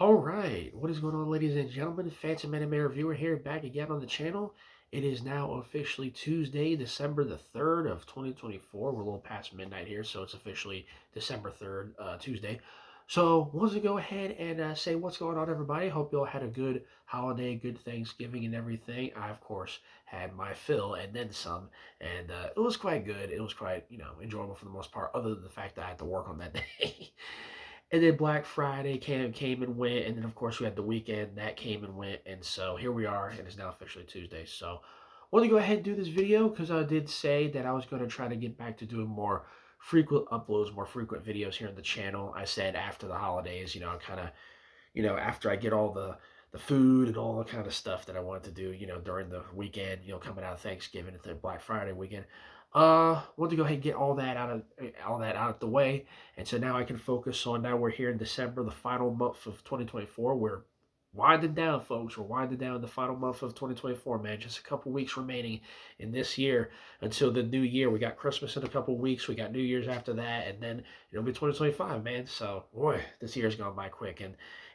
All right, what is going on, ladies and gentlemen? Phantom Anime Reviewer here, back again on the channel. It is now officially Tuesday, December the 3rd of 2024. We're a little past midnight here, so it's officially December 3rd, Tuesday. So, wanted to go ahead and say what's going on, everybody. Hope you all had a good holiday, good Thanksgiving, and everything. I, of course, had my fill and then some, and it was quite good. It was quite, enjoyable for the most part, other than the fact that I had to work on that day. And then Black Friday came and went, and then of course we had the weekend that came and went, and so here we are, and it's now officially Tuesday. So, I want to go ahead and do this video because I did say that I was going to try to get back to doing more frequent uploads, more frequent videos here on the channel. I said after the holidays, kind of, after I get all the food and all the kind of stuff that I wanted to do, during the weekend, coming out of Thanksgiving and the Black Friday weekend. Want to go ahead and get all that out of the way, and so now I can focus on. Now we're here in December, the final month of 2024. We're winding down, folks. We're winding down the final month of 2024, man. Just a couple weeks remaining in this year until the new year. We got Christmas in a couple weeks. We got New Year's after that, and then it'll be 2025, man. So, boy, this year's gone by quick,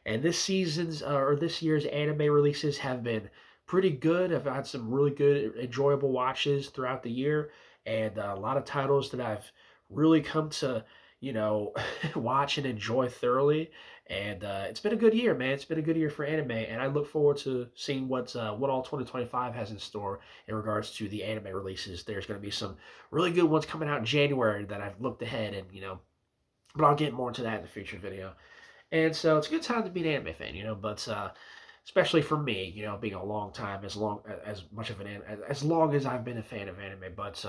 and this year's anime releases have been pretty good. I've had some really good, enjoyable watches throughout the year, and a lot of titles that I've really come to, watch and enjoy thoroughly. And it's been a good year, man. It's been a good year for anime, and I look forward to seeing what all 2025 has in store in regards to the anime releases. There's going to be some really good ones coming out in January that I've looked ahead, and but I'll get more into that in the future video. And so it's a good time to be an anime fan, but especially for me, being a long time, as long as I've been a fan of anime. But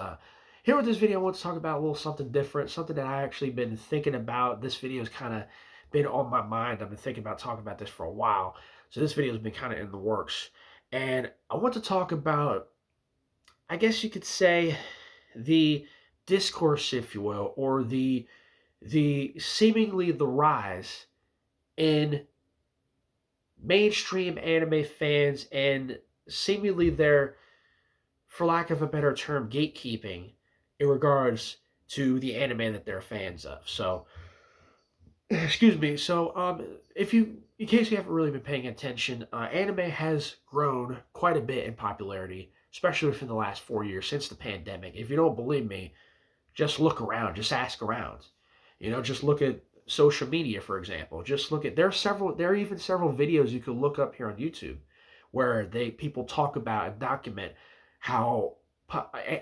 here with this video, I want to talk about a little something different, something that I actually been thinking about. This video has kind of been on my mind. I've been thinking about talking about this for a while. So this video has been kind of in the works. And I want to talk about, I guess you could say, the discourse, if you will, or the seemingly the rise in mainstream anime fans and seemingly their, for lack of a better term, gatekeeping in regards to the anime that they're fans of. So, excuse me. So, in case you haven't really been paying attention, anime has grown quite a bit in popularity, especially within the last 4 years since the pandemic. If you don't believe me, just look around, just ask around. Just look at social media, for example. Just look at there are even several videos you can look up here on YouTube where people talk about and document how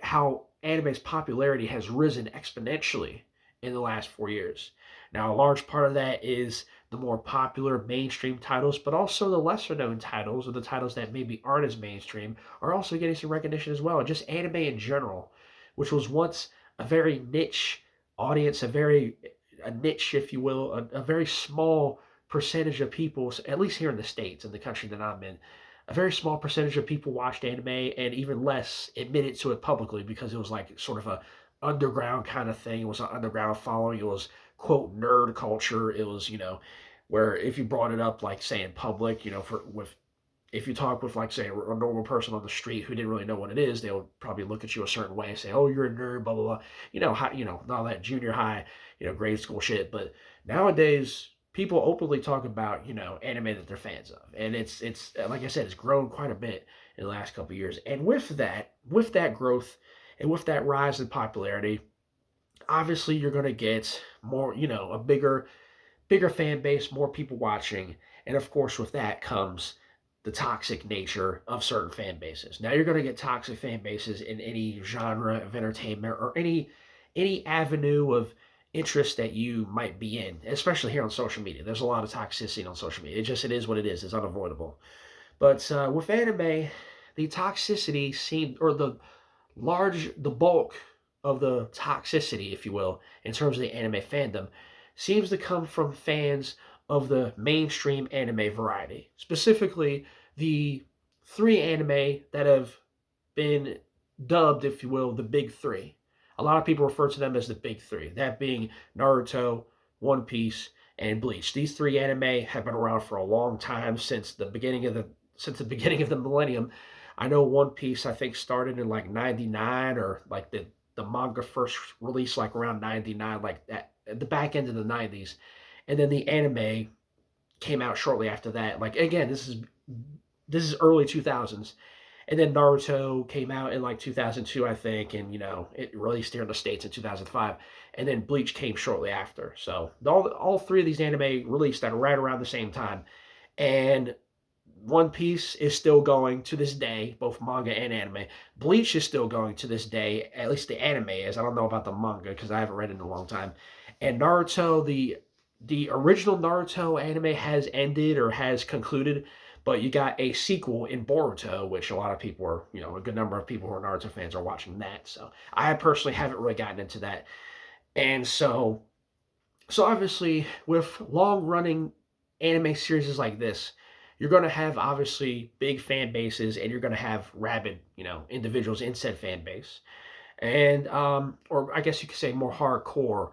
how anime's popularity has risen exponentially in the last 4 years. Now, a large part of that is the more popular mainstream titles, but also the lesser known titles, or the titles that maybe aren't as mainstream, are also getting some recognition as well. And just anime in general, which was once a very niche audience, a niche, if you will, a very small percentage of people, at least here in the States, in the country that I'm in, a very small percentage of people watched anime, and even less admitted to it publicly because it was like sort of a underground kind of thing. It was an underground following. It was, quote, nerd culture. It was, where if you brought it up, like, say, in public, if you talk with, like, say, a normal person on the street who didn't really know what it is, they would probably look at you a certain way and say, "Oh, you're a nerd," blah blah blah. All that junior high, grade school shit. But nowadays, people openly talk about, anime that they're fans of, and it's like I said, it's grown quite a bit in the last couple of years. And with that growth, and with that rise in popularity, obviously you're gonna get more, a bigger fan base, more people watching, and of course with that comes the toxic nature of certain fan bases. Now you're going to get toxic fan bases in any genre of entertainment, or any avenue of interest that you might be in, especially here on social media. There's a lot of toxicity on social media. It is what it is. It's unavoidable. But with anime, the toxicity seemed, or the bulk of the toxicity, if you will, in terms of the anime fandom, seems to come from fans of the mainstream anime variety. Specifically, the three anime that have been dubbed, if you will, the big three. A lot of people refer to them as the big three, that being Naruto, One Piece, and Bleach. These three anime have been around for a long time, since the beginning of the millennium. I know One Piece, I think, started in like 99, or like the manga first released like around 99, like that at the back end of the 90s. And then the anime came out shortly after that. Like again, this is early 2000s. And then Naruto came out in like 2002, I think, and it released here in the States in 2005. And then Bleach came shortly after. So all three of these anime released at right around the same time. And One Piece is still going to this day, both manga and anime. Bleach is still going to this day, at least the anime is. I don't know about the manga because I haven't read it in a long time. And Naruto, the original Naruto anime has ended or has concluded, but you got a sequel in Boruto, which a lot of people are, a good number of people who are Naruto fans are watching that. So I personally haven't really gotten into that. And so obviously with long running anime series like this, you're going to have obviously big fan bases and you're going to have rabid, individuals in said fan base. And or I guess you could say more hardcore,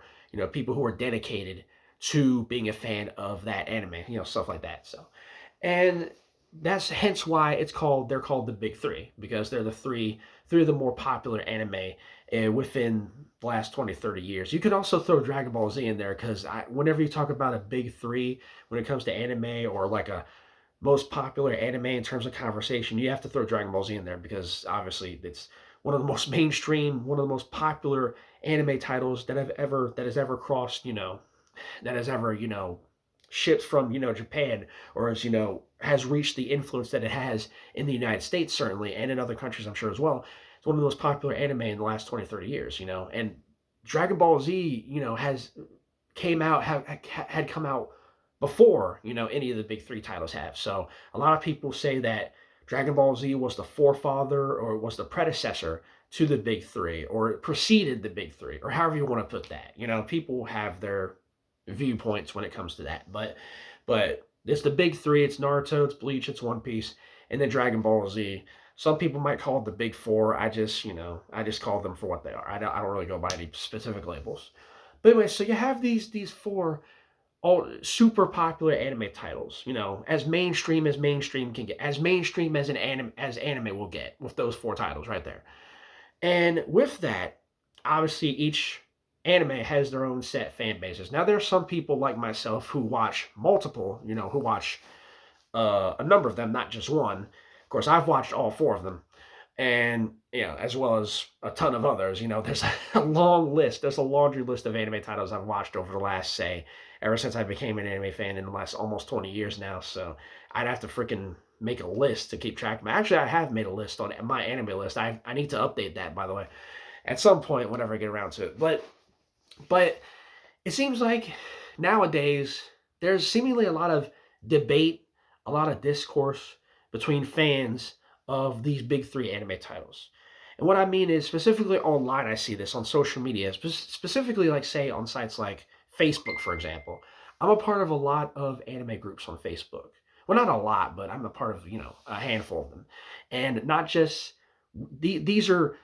people who are dedicated to being a fan of that anime, stuff like that. So, and that's hence why they're called the big three, because they're the three of the more popular anime within the last 20, 30 years. You can also throw Dragon Ball Z in there, because whenever you talk about a big three when it comes to anime, or like a most popular anime in terms of conversation, you have to throw Dragon Ball Z in there, because obviously it's one of the most mainstream, one of the most popular anime titles that has ever crossed, that has ever, shipped from, Japan, or has reached the influence that it has in the United States, certainly, and in other countries, I'm sure, as well. It's one of the most popular anime in the last 20, 30 years, and Dragon Ball Z, has had come out before, any of the big three titles have. So a lot of people say that Dragon Ball Z was the forefather, or was the predecessor to the big three, or it preceded the big three, or however you want to put that. People have their viewpoints when it comes to that. But it's the big three. It's Naruto, it's Bleach, it's One Piece, and then Dragon Ball Z. Some people might call it the big four. I just call them for what they are. I don't really go by any specific labels. But anyway, so you have these four all super popular anime titles, as mainstream can get, as mainstream as anime will get, with those four titles right there. And with that, obviously each anime has their own set fan bases. Now there are some people like myself who watch multiple, who watch a number of them, not just one. Of course, I've watched all four of them, and as well as a ton of others. There's a long list. There's a laundry list of anime titles I've watched over the last, say, ever since I became an anime fan in the last almost 20 years now. So I'd have to freaking make a list to keep track of. Actually, I have made a list on my anime list. I need to update that, by the way, at some point whenever I get around to it. But it seems like nowadays there's seemingly a lot of debate, a lot of discourse between fans of these big three anime titles. And what I mean is, specifically online, I see this on social media, specifically, like, say, on sites like Facebook, for example. I'm a part of a lot of anime groups on Facebook. Well, not a lot, but I'm a part of, a handful of them. And not just, these are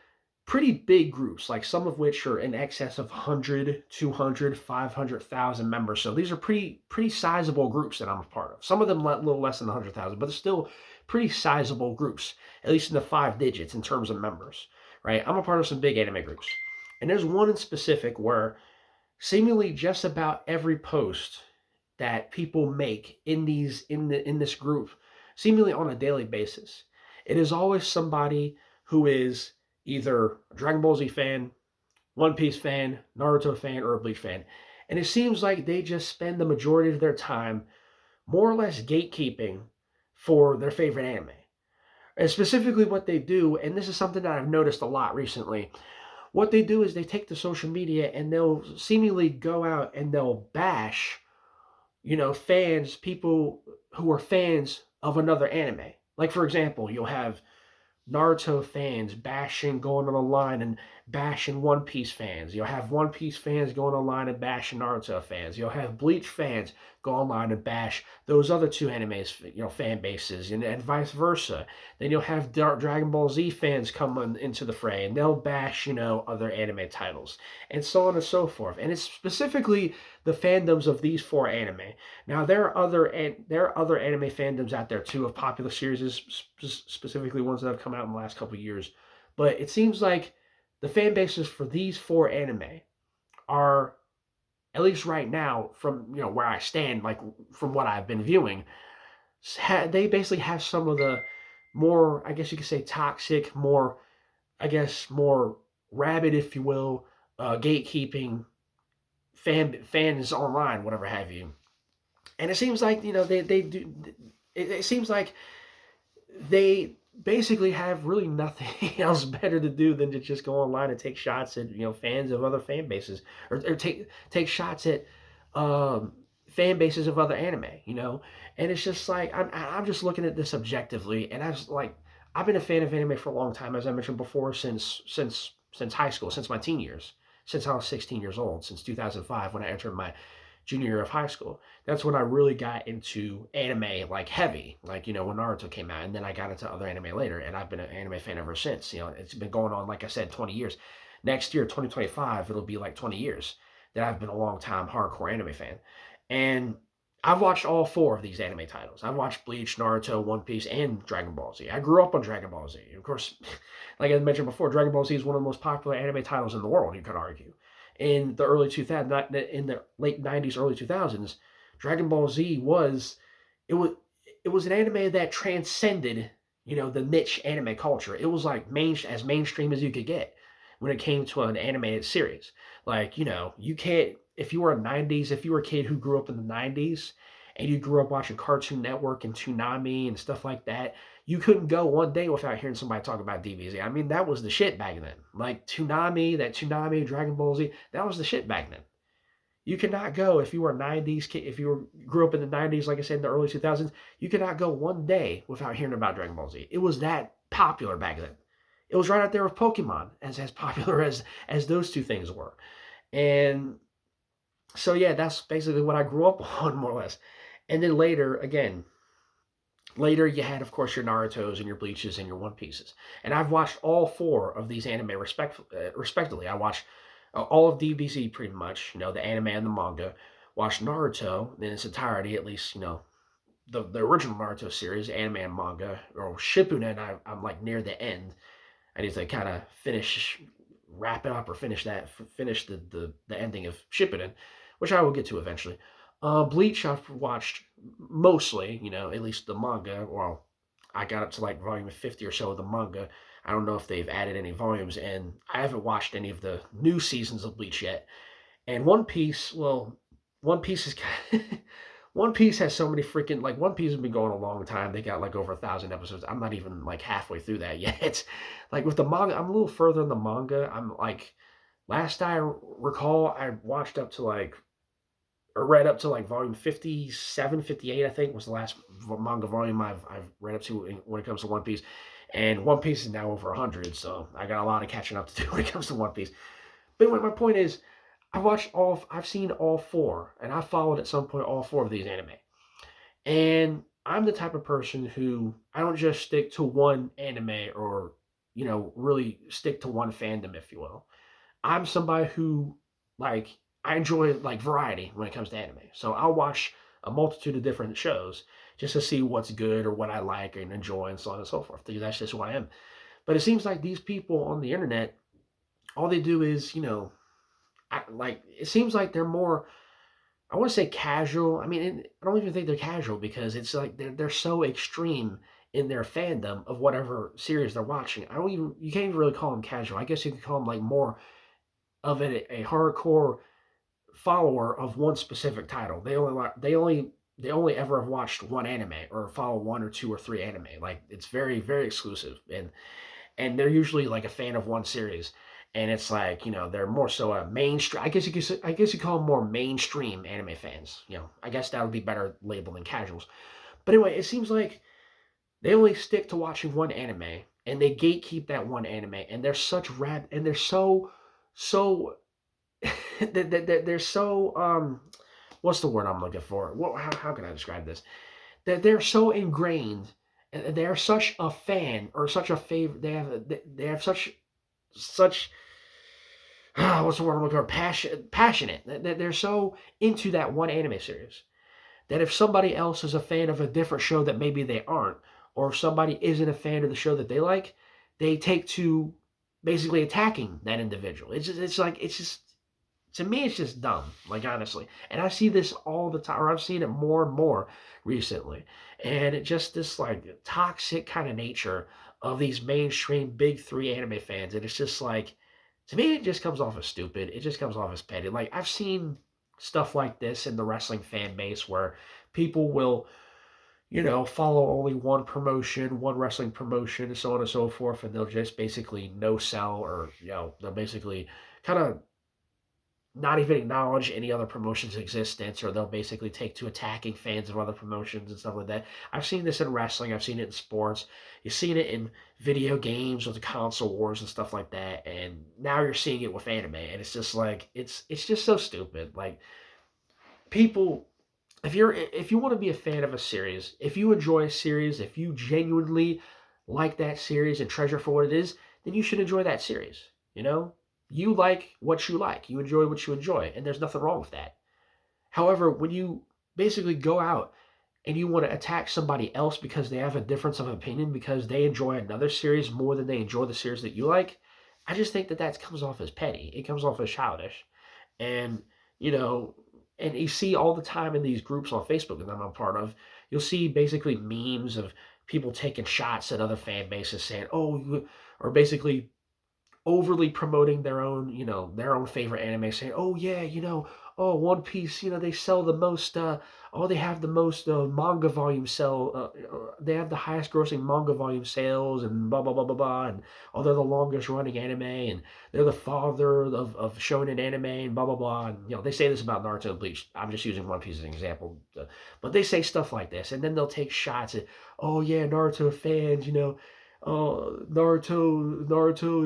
pretty big groups, like some of which are in excess of 100, 200, 500,000 members. So these are pretty sizable groups that I'm a part of. Some of them a little less than 100,000, but it's still pretty sizable groups, at least in the 5 digits in terms of members, right? I'm a part of some big anime groups. And there's one in specific where seemingly just about every post that people make in this group, seemingly on a daily basis, it is always somebody who is either a Dragon Ball Z fan, One Piece fan, Naruto fan, or a Bleach fan. And it seems like they just spend the majority of their time more or less gatekeeping for their favorite anime. And specifically what they do, and this is something that I've noticed a lot recently, what they do is they take to social media and they'll seemingly go out and they'll bash, fans, people who are fans of another anime. Like, for example, you'll have Naruto fans going on the line and bashing One Piece fans. You'll have One Piece fans going online and bashing Naruto fans. You'll have Bleach fans go online and bash those other two animes, fan bases, and vice versa. Then you'll have Dragon Ball Z fans come into the fray, and they'll bash, other anime titles, and so on and so forth. And it's specifically the fandoms of these 4 anime. Now there are other anime fandoms out there too, of popular series, specifically ones that have come out in the last couple of years. But it seems like the fan bases for these 4 anime are at least right now, from where I stand, like from what I've been viewing, they basically have some of the more, I guess you could say, toxic, more, I guess, more rabid, if you will, gatekeeping fans online, whatever have you. And it seems like they do. It seems like they basically have really nothing else better to do than to just go online and take shots at fans of other fan bases, or take shots at um, fan bases of other anime. And it's just like I'm just looking at this objectively, and I was like, I've been a fan of anime for a long time, as I mentioned before, since high school, since my teen years, since I was 16 years old, since 2005 when I entered my junior year of high school. That's when I really got into anime like heavy, like when Naruto came out, and then I got into other anime later, and I've been an anime fan ever since. It's been going on, like I said, 20 years. Next year, 2025, it'll be like 20 years that I've been a long time hardcore anime fan, and I've watched all four of these anime titles. I've watched Bleach, Naruto, One Piece, and Dragon Ball Z. I grew up on Dragon Ball Z. Of course, like I mentioned before, Dragon Ball Z is one of the most popular anime titles in the world, you could argue. In the early 2000s, not in the late 90s, early 2000s, Dragon Ball Z it was it was an anime that transcended, the niche anime culture. It was like as mainstream as you could get when it came to an animated series. Like, you can't if you were if you were a kid who grew up in the 90s and you grew up watching Cartoon Network and Toonami and stuff like that, you couldn't go one day without hearing somebody talk about DBZ. I mean, that was the shit back then. Like Toonami, Dragon Ball Z, that was the shit back then. You could not go if you were a 90s kid, if grew up in the 90s, like I said, in the early 2000s, you could not go one day without hearing about Dragon Ball Z. It was that popular back then. It was right out there with Pokemon, as popular as those two things were. And so yeah, that's basically what I grew up on, more or less. And then later you had, of course, your Naruto's and your Bleaches and your One Pieces. And I've watched all four of these anime respectively. I watched all of DBZ pretty much, the anime and the manga. Watched Naruto in its entirety, at least, the original Naruto series, anime and manga. Or Shippuden, I'm like near the end. I need to kind of wrap it up, or finish the ending of Shippuden, which I will get to eventually. Bleach I've watched mostly, at least the manga. Well, I got up to like volume 50 or so of the manga. I don't know if they've added any volumes, and I haven't watched any of the new seasons of Bleach yet. And One Piece, well, One Piece is One Piece has so many freaking, like, One Piece has been going a long time. They got like over 1,000 episodes. I'm not even like halfway through that yet. It's like with the manga, I'm a little further in the manga. I'm like, last I recall, I watched up to like, or read up to like volume 57, 58, I think was the last manga volume I've read up to when it comes to One Piece. And One Piece is now over 100, so I got a lot of catching up to do when it comes to One Piece. But anyway, my point is, I've seen all four, and I followed at some point all four of these anime. And I'm the type of person who, I don't just stick to one anime, or, really stick to one fandom, if you will. I'm somebody who, like, I enjoy like variety when it comes to anime. So I'll watch a multitude of different shows just to see what's good or what I like and enjoy, and so on and so forth. That's just who I am. But it seems like these people on the internet, all they do is, it seems like they're more, I want to say casual. I mean, I don't even think they're casual, because it's like they're so extreme in their fandom of whatever series they're watching. You can't even really call them casual. I guess you could call them like more of a hardcore follower of one specific title. They only ever have watched one anime, or follow one or two or three anime. Like, it's very, very exclusive, and they're usually like a fan of one series. And it's like, they're more so a mainstream. I guess you call them more mainstream anime fans. I guess that would be better labeled than casuals. But anyway, it seems like they only stick to watching one anime, and they gatekeep that one anime, and they're so they're so what's the word I'm looking for? How can I describe this? That they're so ingrained, and they're such a fan, or such a favorite. They have such what's the word I'm looking for? Passionate. They're so into that one anime series that if somebody else is a fan of a different show that maybe they aren't, or if somebody isn't a fan of the show that they like, they take to basically attacking that individual. It's just To me, it's just dumb, like honestly. And I see this all the time, or I've seen it more and more recently. And it just this like toxic kind of nature of these mainstream big three anime fans. And it's just like, to me, it just comes off as stupid. It just comes off as petty. Like I've seen stuff like this in the wrestling fan base where people will, follow only one promotion, one wrestling promotion, and so on and so forth, and they'll just basically no sell or they'll basically kind of not even acknowledge any other promotion's existence, or they'll basically take to attacking fans of other promotions and stuff like that. I've seen this in wrestling, I've seen it in sports, you've seen it in video games with the console wars and stuff like that, and now you're seeing it with anime, and it's just like it's just so stupid. Like people, if you want to be a fan of a series, if you enjoy a series, if you genuinely like that series and treasure for what it is, then you should enjoy that series. You know, you like what you like, you enjoy what you enjoy, and there's nothing wrong with that. However, when you basically go out and you want to attack somebody else because they have a difference of opinion because they enjoy another series more than they enjoy the series that you like, I just think that that comes off as petty. It comes off as childish. And, you know, and you see all the time in these groups on Facebook that I'm a part of, you'll see basically memes of people taking shots at other fan bases saying, oh, or basically overly promoting their own favorite anime, saying, "Oh yeah, oh One Piece, they sell the most. Oh, they have the most manga volume sell. They have the highest grossing manga volume sales, and blah blah blah blah blah. And oh, they're the longest running anime, and they're the father of shonen anime, and blah blah blah. And they say this about Naruto and Bleach. I'm just using One Piece as an example, but they say stuff like this, and then they'll take shots at, oh yeah, Naruto fans, Naruto,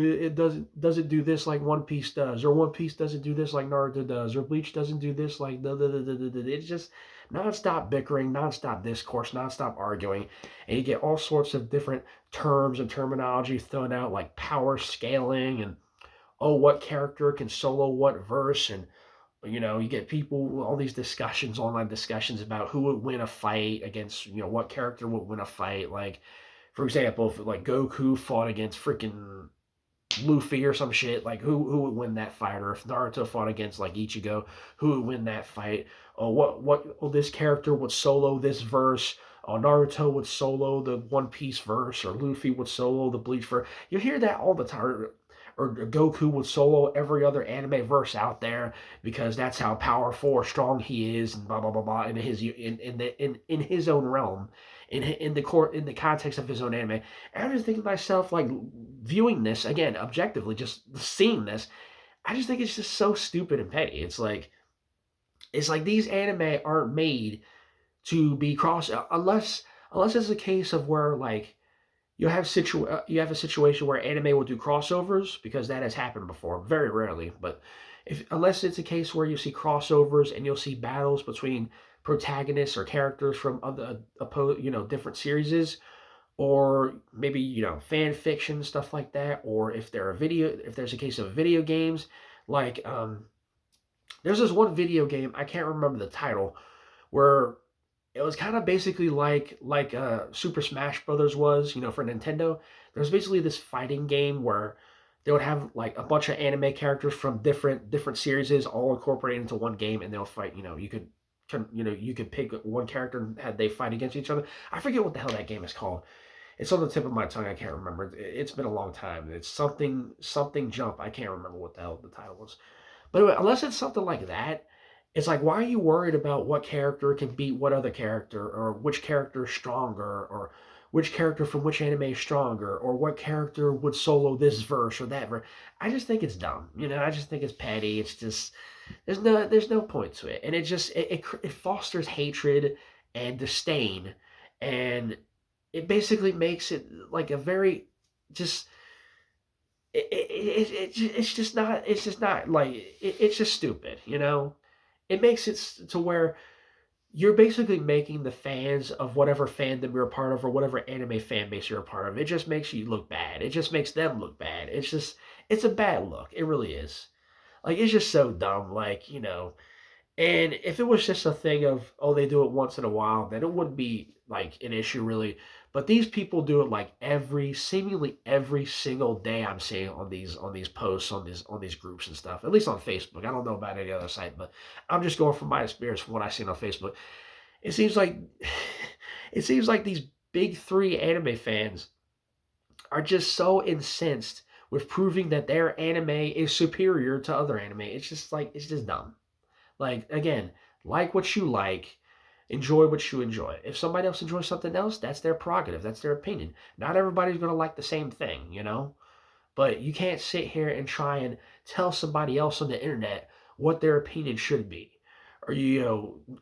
it doesn't do this like One Piece does, or One Piece doesn't do this like Naruto does, or Bleach doesn't do this like it's just nonstop bickering, nonstop discourse, nonstop arguing, and you get all sorts of different terms and terminology thrown out like power scaling and oh what character can solo what verse, and you get people all these discussions, online discussions about who would win a fight against what character would win a fight, like for example, if like Goku fought against freaking Luffy or some shit, like who would win that fight? Or if Naruto fought against like Ichigo, who would win that fight? Oh, this character would solo this verse. Oh, Naruto would solo the One Piece verse, or Luffy would solo the Bleach verse. You hear that all the time. Or Goku would solo every other anime verse out there because that's how powerful or strong he is, and blah blah blah blah in his own realm, in the context of his own anime. And I'm just thinking to myself, like viewing this again objectively, just seeing this, I just think it's just so stupid and petty. It's like these anime aren't made to be cross unless it's a case of where like you have a situation where anime will do crossovers, because that has happened before, very rarely, but if unless it's a case where you see crossovers and you'll see battles between protagonists or characters from other different series, or maybe fan fiction, stuff like that, or if there's a case of video games, like there's this one video game, I can't remember the title, where it was kind of basically like Super Smash Brothers was, for Nintendo. There was basically this fighting game where they would have like a bunch of anime characters from different series all incorporated into one game, and they'll fight. You could pick one character and have they fight against each other. I forget what the hell that game is called. It's on the tip of my tongue. I can't remember. It's been a long time. It's something jump. I can't remember what the hell the title was. But anyway, unless it's something like that, it's like, why are you worried about what character can beat what other character, or which character is stronger, or which character from which anime is stronger, or what character would solo this verse or that verse? I just think it's dumb. I just think it's petty. It's just there's no point to it, and it fosters hatred and disdain, and it basically makes it like a very just it's just not like it's just stupid. It makes it to where you're basically making the fans of whatever fandom you're a part of, or whatever anime fan base you're a part of, it just makes you look bad. It just makes them look bad. It's a bad look. It really is. Like, it's just so dumb. Like, And if it was just a thing of, oh, they do it once in a while, then it wouldn't be like an issue really. But these people do it like seemingly every single day. I'm seeing on these posts on these groups and stuff. At least on Facebook. I don't know about any other site, but I'm just going from my experience from what I've seen on Facebook. It seems like it seems like these big three anime fans are just so incensed with proving that their anime is superior to other anime. It's just like it's just dumb. Like again, like what you like, enjoy what you enjoy. If somebody else enjoys something else, that's their prerogative, that's their opinion. Not everybody's going to like the same thing, you know? But you can't sit here and try and tell somebody else on the internet what their opinion should be. Or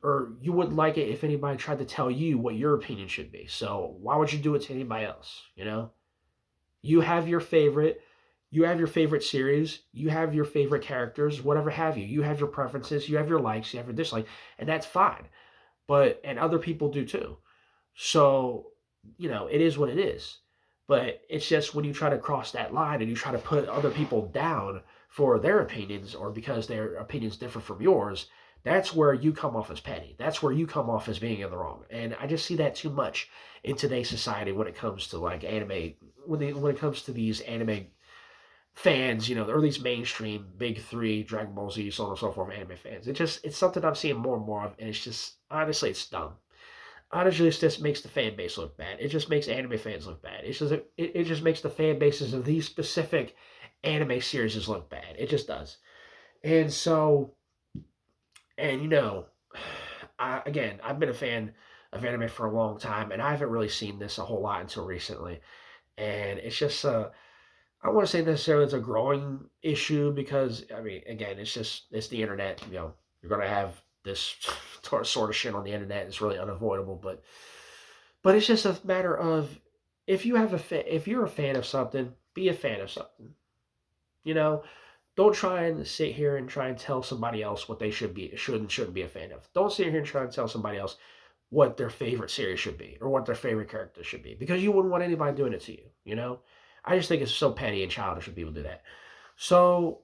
or you wouldn't like it if anybody tried to tell you what your opinion should be. So why would you do it to anybody else, you know? You have your favorite, you have your favorite series, you have your favorite characters, whatever have you. You have your preferences, you have your likes, you have your dislikes, and that's fine. But and other people do too. So, it is what it is. But it's just when you try to cross that line and you try to put other people down for their opinions or because their opinions differ from yours, that's where you come off as petty. That's where you come off as being in the wrong. And I just see that too much in today's society when it comes to like anime, when it comes to these anime fans, or these mainstream big three, Dragon Ball Z, so on and so forth, anime fans. It's something I'm seeing more and more of, and it's just honestly it's dumb. Honestly, it just makes the fan base look bad. It just makes anime fans look bad. It just makes the fan bases of these specific anime series look bad. It just does. And so, and I've been a fan of anime for a long time, and I haven't really seen this a whole lot until recently. And it's just I don't want to say necessarily it's a growing issue because I mean, again, it's the internet. You're gonna have this sort of shit on the internet. It's really unavoidable, but it's just a matter of if you're a fan of something, be a fan of something. You know, don't try and sit here and try and tell somebody else what they should and shouldn't be a fan of. Don't sit here and try and tell somebody else what their favorite series should be or what their favorite character should be because you wouldn't want anybody doing it to you. I just think it's so petty and childish when people do that. So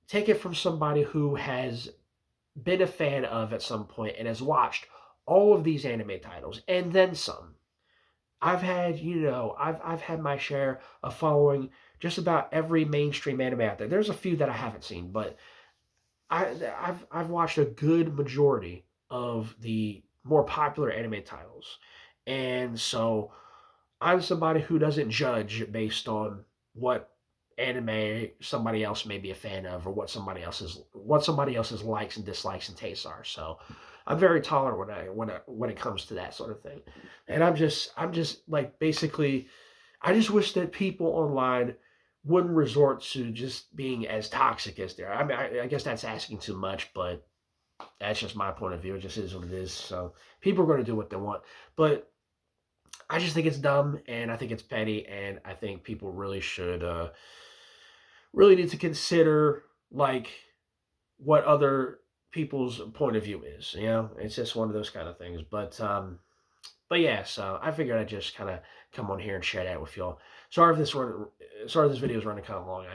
take it from somebody who has been a fan of at some point and has watched all of these anime titles and then some. I've had my share of following just about every mainstream anime out there. There's a few that I haven't seen, but I've watched a good majority of the more popular anime titles. And so I'm somebody who doesn't judge based on what anime somebody else may be a fan of or what somebody else's likes and dislikes and tastes are. So I'm very tolerant when it comes to that sort of thing. And I'm just like basically I just wish that people online wouldn't resort to just being as toxic as they are. I mean, I guess that's asking too much, but that's just my point of view. It just is what it is. So people are going to do what they want. But I just think it's dumb and I think it's petty and I think people really need to consider like what other people's point of view is. It's just one of those kind of things. But yeah, so I figured I'd just kind of come on here and share that with y'all. Sorry if this video is running kind of long.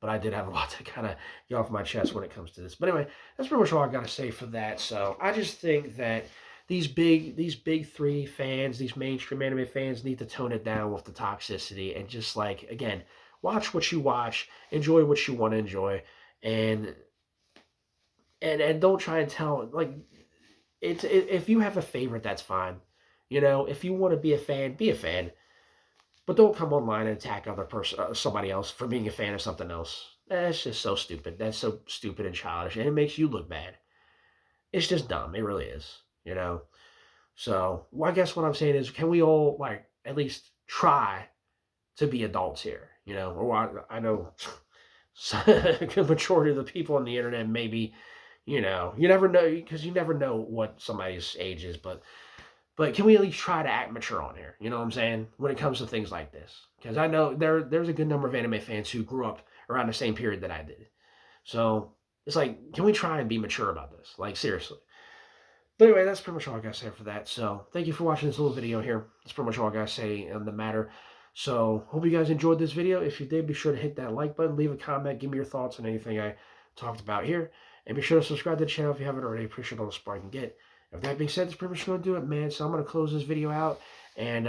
But I did have a lot to kind of get off my chest when it comes to this. But anyway, that's pretty much all I got to say for that. So I just think that these big three fans, these mainstream anime fans, need to tone it down with the toxicity and just like again, watch what you watch, enjoy what you want to enjoy, and don't try and tell like if you have a favorite, that's fine. If you want to be a fan, be a fan. But don't come online and attack somebody else for being a fan of something else. That's just so stupid. That's so stupid and childish, and it makes you look bad. It's just dumb. It really is. So, well, I guess what I'm saying is, can we all like at least try to be adults here? Or I know the majority of the people on the internet maybe, you never know because you never know what somebody's age is, but can we at least try to act mature on here? You know what I'm saying? When it comes to things like this. Because I know there's a good number of anime fans who grew up around the same period that I did. So it's like, can we try and be mature about this? Like, seriously. But anyway, that's pretty much all I got to say for that. So thank you for watching this little video here. That's pretty much all I got to say on the matter. So hope you guys enjoyed this video. If you did, be sure to hit that like button, leave a comment, give me your thoughts on anything I talked about here. And be sure to subscribe to the channel if you haven't already. Appreciate all the support I can get. With that being said, that's pretty much going to do it, man. So I'm going to close this video out and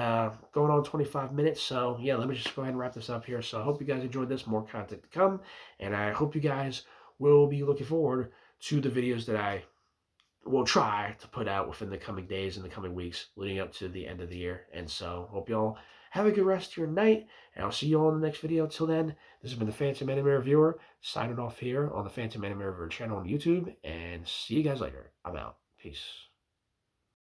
going on 25 minutes. So yeah, let me just go ahead and wrap this up here. So I hope you guys enjoyed this. More content to come. And I hope you guys will be looking forward to the videos that I will try to put out within the coming days and the coming weeks leading up to the end of the year. And so hope y'all have a good rest of your night. And I'll see you all in the next video. Till then, this has been the Phantom Anime Reviewer signing off here on the Phantom Anime Reviewer channel on YouTube. And see you guys later. I'm out. Peace.